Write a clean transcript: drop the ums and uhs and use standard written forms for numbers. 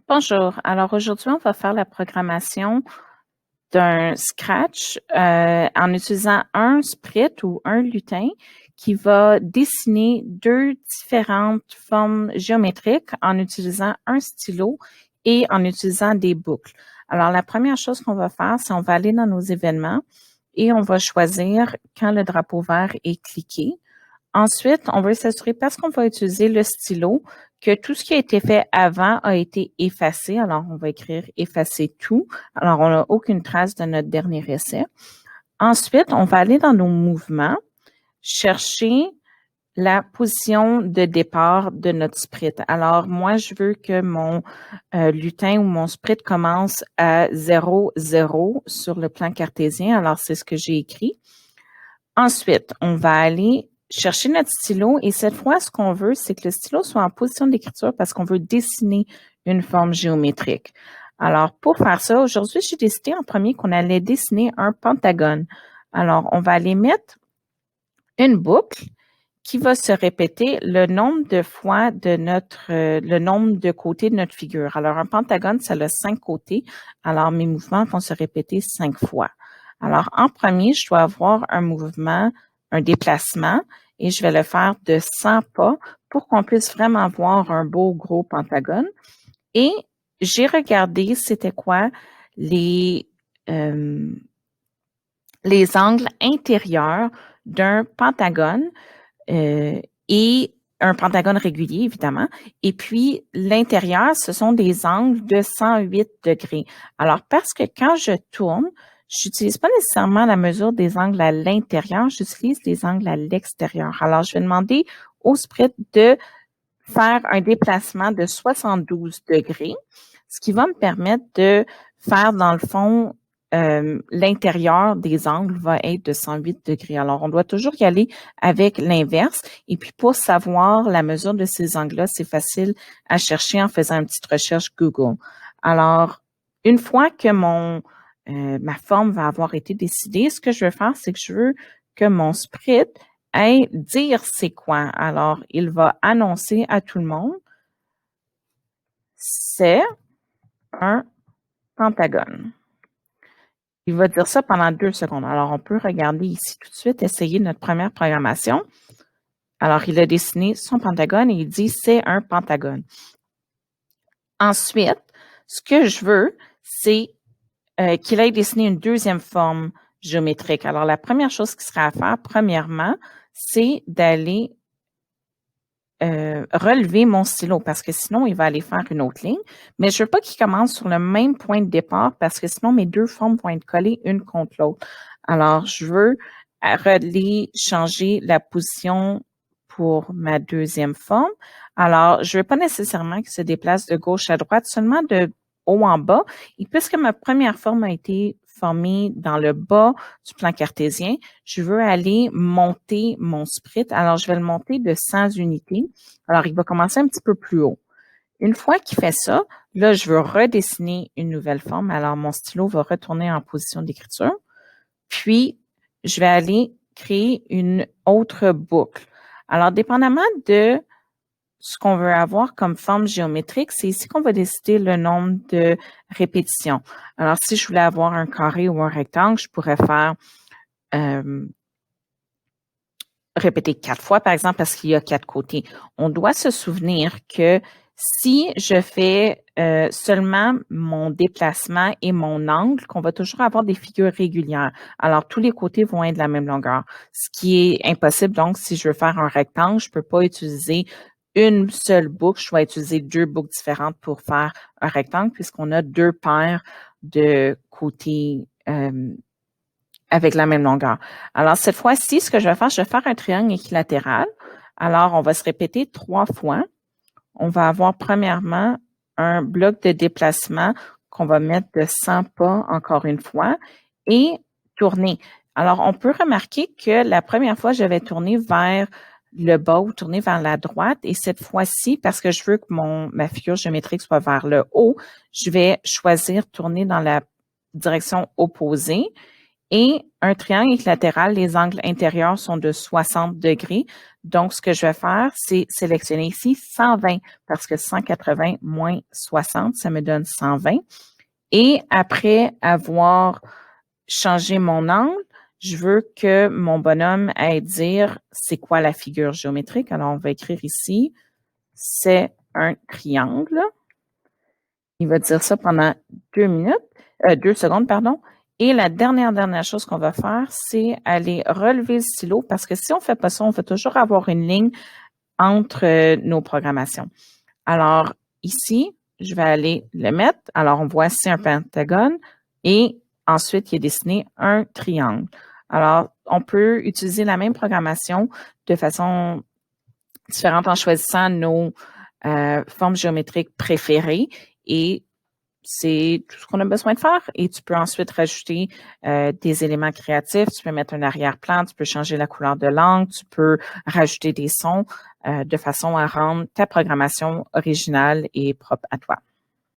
Bonjour. Alors aujourd'hui, on va faire la programmation d'un Scratch en utilisant un Sprite ou un lutin qui va dessiner deux différentes formes géométriques en utilisant un stylo et en utilisant des boucles. Alors la première chose qu'on va faire, c'est on va aller dans nos événements et on va choisir quand le drapeau vert est cliqué. Ensuite, on va s'assurer, parce qu'on va utiliser le stylo, que tout ce qui a été fait avant a été effacé. Alors, on va écrire effacer tout. Alors, on n'a aucune trace de notre dernier essai. Ensuite, on va aller dans nos mouvements, chercher la position de départ de notre sprite. Alors, moi, je veux que mon lutin ou mon sprite commence à 0, 0 sur le plan cartésien. Alors, c'est ce que j'ai écrit. Ensuite, on va aller chercher notre stylo et cette fois, ce qu'on veut, c'est que le stylo soit en position d'écriture parce qu'on veut dessiner une forme géométrique. Alors, pour faire ça, aujourd'hui, j'ai décidé en premier qu'on allait dessiner un pentagone. Alors, on va aller mettre une boucle qui va se répéter le nombre de fois de le nombre de côtés de notre figure. Alors, un pentagone, ça a 5 côtés. Alors, mes mouvements vont se répéter 5 fois. Alors, en premier, je dois avoir un mouvement, un déplacement, et je vais le faire de 100 pas pour qu'on puisse vraiment voir un beau gros pentagone. Et j'ai regardé c'était quoi les, euh, les angles intérieurs d'un pentagone et un pentagone régulier, évidemment. Et puis, l'intérieur, ce sont des angles de 108 degrés. Alors, parce que quand je tourne, j'utilise pas nécessairement la mesure des angles à l'intérieur, j'utilise des angles à l'extérieur. Alors, je vais demander au sprite de faire un déplacement de 72 degrés, ce qui va me permettre de faire, dans le fond, l'intérieur des angles va être de 108 degrés. Alors, on doit toujours y aller avec l'inverse. Et puis, pour savoir la mesure de ces angles-là, c'est facile à chercher en faisant une petite recherche Google. Alors, une fois que ma forme va avoir été décidée, ce que je veux faire, c'est que je veux que mon sprite aille dire c'est quoi. Alors, il va annoncer à tout le monde, c'est un pentagone. Il va dire ça pendant 2 secondes. Alors, on peut regarder ici tout de suite, essayer notre première programmation. Alors, il a dessiné son pentagone et il dit c'est un pentagone. Ensuite, ce que je veux, c'est qu'il aille dessiner une deuxième forme géométrique. Alors, la première chose qui sera à faire, premièrement, c'est d'aller relever mon stylo parce que sinon, il va aller faire une autre ligne. Mais je veux pas qu'il commence sur le même point de départ parce que sinon, mes deux formes vont être collées une contre l'autre. Alors, je veux aller changer la position pour ma deuxième forme. Alors, je veux pas nécessairement qu'il se déplace de gauche à droite, seulement de haut en bas. Et puisque ma première forme a été formée dans le bas du plan cartésien, je veux aller monter mon sprite. Alors, je vais le monter de 100 unités. Alors, il va commencer un petit peu plus haut. Une fois qu'il fait ça, là, je veux redessiner une nouvelle forme. Alors, mon stylo va retourner en position d'écriture. Puis, je vais aller créer une autre boucle. Alors, dépendamment de ce qu'on veut avoir comme forme géométrique, c'est ici qu'on va décider le nombre de répétitions. Alors, si je voulais avoir un carré ou un rectangle, je pourrais faire répéter 4 fois, par exemple, parce qu'il y a 4 côtés. On doit se souvenir que si je fais seulement mon déplacement et mon angle, qu'on va toujours avoir des figures régulières. Alors, tous les côtés vont être de la même longueur, ce qui est impossible. Donc, si je veux faire un rectangle, je peux pas utiliser une seule boucle, je vais utiliser deux boucles différentes pour faire un rectangle puisqu'on a deux paires de côtés avec la même longueur. Alors, cette fois-ci, ce que je vais faire un triangle équilatéral. Alors, on va se répéter 3 fois. On va avoir premièrement un bloc de déplacement qu'on va mettre de 100 pas encore une fois et tourner. Alors, on peut remarquer que la première fois, je vais tourner vers le bas ou tourner vers la droite. Et cette fois-ci, parce que je veux que ma figure géométrique soit vers le haut, je vais choisir tourner dans la direction opposée. Et un triangle équilatéral, les angles intérieurs sont de 60 degrés. Donc, ce que je vais faire, c'est sélectionner ici 120 parce que 180 moins 60, ça me donne 120. Et après avoir changé mon angle, je veux que mon bonhomme aille dire c'est quoi la figure géométrique. Alors, on va écrire ici, c'est un triangle. Il va dire ça pendant 2 secondes, pardon. Et la dernière chose qu'on va faire, c'est aller relever le stylo parce que si on ne fait pas ça, on va toujours avoir une ligne entre nos programmations. Alors, ici, je vais aller le mettre. Alors, on voit ici un pentagone et ensuite, il est dessiné un triangle. Alors, on peut utiliser la même programmation de façon différente en choisissant nos formes géométriques préférées et c'est tout ce qu'on a besoin de faire. Et tu peux ensuite rajouter des éléments créatifs. Tu peux mettre un arrière-plan, tu peux changer la couleur de l'angle, tu peux rajouter des sons de façon à rendre ta programmation originale et propre à toi.